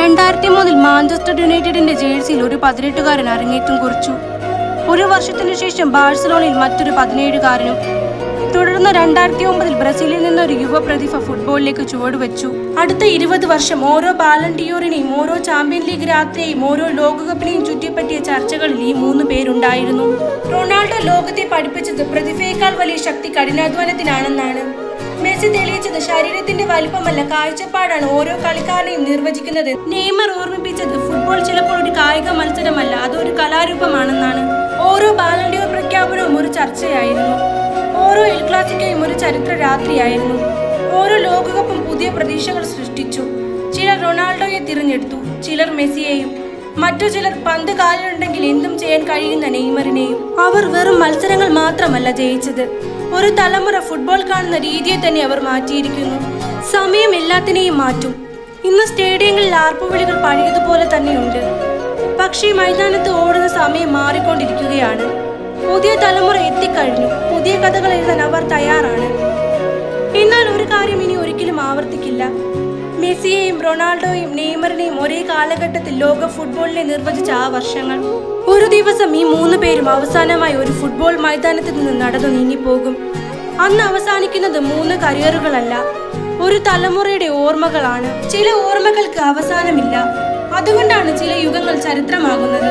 2003 Manchester യുണൈറ്റഡിന്റെ ജേഴ്സിയിൽ ഒരു 18-കാരൻ അരങ്ങേറ്റം കുറിച്ചു. ഒരു വർഷത്തിനു ശേഷം ബാഴ്സലോണയിൽ മറ്റൊരു 17-കാരനും. തുടർന്ന് 2009 ബ്രസീലിൽ നിന്നൊരു യുവ പ്രതിഭ ഫുട്ബോളിലേക്ക് ചുവടുവെച്ചു. അടുത്ത 20 വർഷം ഓരോ ബാലൺ ഡിയോറിനെയും, ഓരോ ചാമ്പ്യൻ ലീഗ് രാത്രിയെയും, ഓരോ ലോകകപ്പിനെയും ചുറ്റിപ്പറ്റിയ ചർച്ചകളിൽ ഈ 3 പേരുണ്ടായിരുന്നു. റൊണാൾഡോ ലോകത്തെ പഠിപ്പിച്ചത് പ്രതിഭയേക്കാൾ വലിയ ശക്തി കഠിനാധ്വാനത്തിനാണെന്നാണ്. മെസ്സി തെളിയിച്ചത് ശരീരത്തിന്റെ വലിപ്പമല്ല, കാഴ്ചപ്പാടാണ് ഓരോ കളിക്കാരനെയും നിർവചിക്കുന്നത്. നെയ്മർ ഓർമ്മിപ്പിച്ചത് ഫുട്ബോൾ ചിലപ്പോൾ ഒരു കായിക മത്സരമല്ല, അതൊരു കലാരൂപമാണെന്നാണ്. ഓരോ ബാലൺ ഡിയോർ പ്രഖ്യാപനവും ഒരു ചർച്ചയായിരുന്നു. ഓരോ എൽ ക്ലാസിക്കോയും ഒരു ചരിത്ര രാത്രിയായിരുന്നു. ഓരോ ലോകകപ്പും പുതിയ പ്രതീക്ഷകൾ സൃഷ്ടിച്ചു. ചിലർ റൊണാൾഡോയെ തിരഞ്ഞെടുത്തു, ചിലർ മെസ്സിയെയും, മറ്റു ചിലർ പന്ത് കാലിലുണ്ടെങ്കിൽ എന്തും ചെയ്യാൻ കഴിയുന്ന നെയ്മറിനെയും. അവർ വെറും മത്സരങ്ങൾ മാത്രമല്ല ജയിച്ചത്, ഒരു തലമുറ ഫുട്ബോൾ കാണുന്ന രീതിയെ തന്നെ അവർ മാറ്റിയിരിക്കുന്നു. സമയം എല്ലാത്തിനെയും മാറ്റും. ഇന്ന് സ്റ്റേഡിയങ്ങളിൽ ആർപ്പുവിളികൾ പഴയതുപോലെ തന്നെയുണ്ട്, പക്ഷേ മൈതാനത്ത് ഓടുന്ന സമയം മാറിക്കൊണ്ടിരിക്കുകയാണ്. പുതിയ തലമുറ എത്തിക്കഴിഞ്ഞു, പുതിയ കഥകൾ എഴുതാൻ അവർ തയ്യാറാണ്. എന്നാൽ ഒരു കാര്യം ഇനി ഒരിക്കലും ആവർത്തിക്കില്ല. മെസ്സിയെയും റൊണാൾഡോയും നെയ്മറിനെയും ഒരേ കാലഘട്ടത്തിൽ ലോക ഫുട്ബോളിനെ നിർവചിച്ച ആ വർഷങ്ങൾ. ഒരു ദിവസം ഈ 3 പേരും അവസാനമായി ഒരു ഫുട്ബോൾ മൈതാനത്തിൽ നിന്ന് നടന്നു നീങ്ങിപ്പോകും. അന്ന് അവസാനിക്കുന്നത് 3 കരിയറുകളല്ല, ഒരു തലമുറയുടെ ഓർമ്മകളാണ്. ചില ഓർമ്മകൾക്ക് അവസാനമില്ല, അതുകൊണ്ടാണ് ചില യുഗങ്ങൾ ചരിത്രമാകുന്നത്.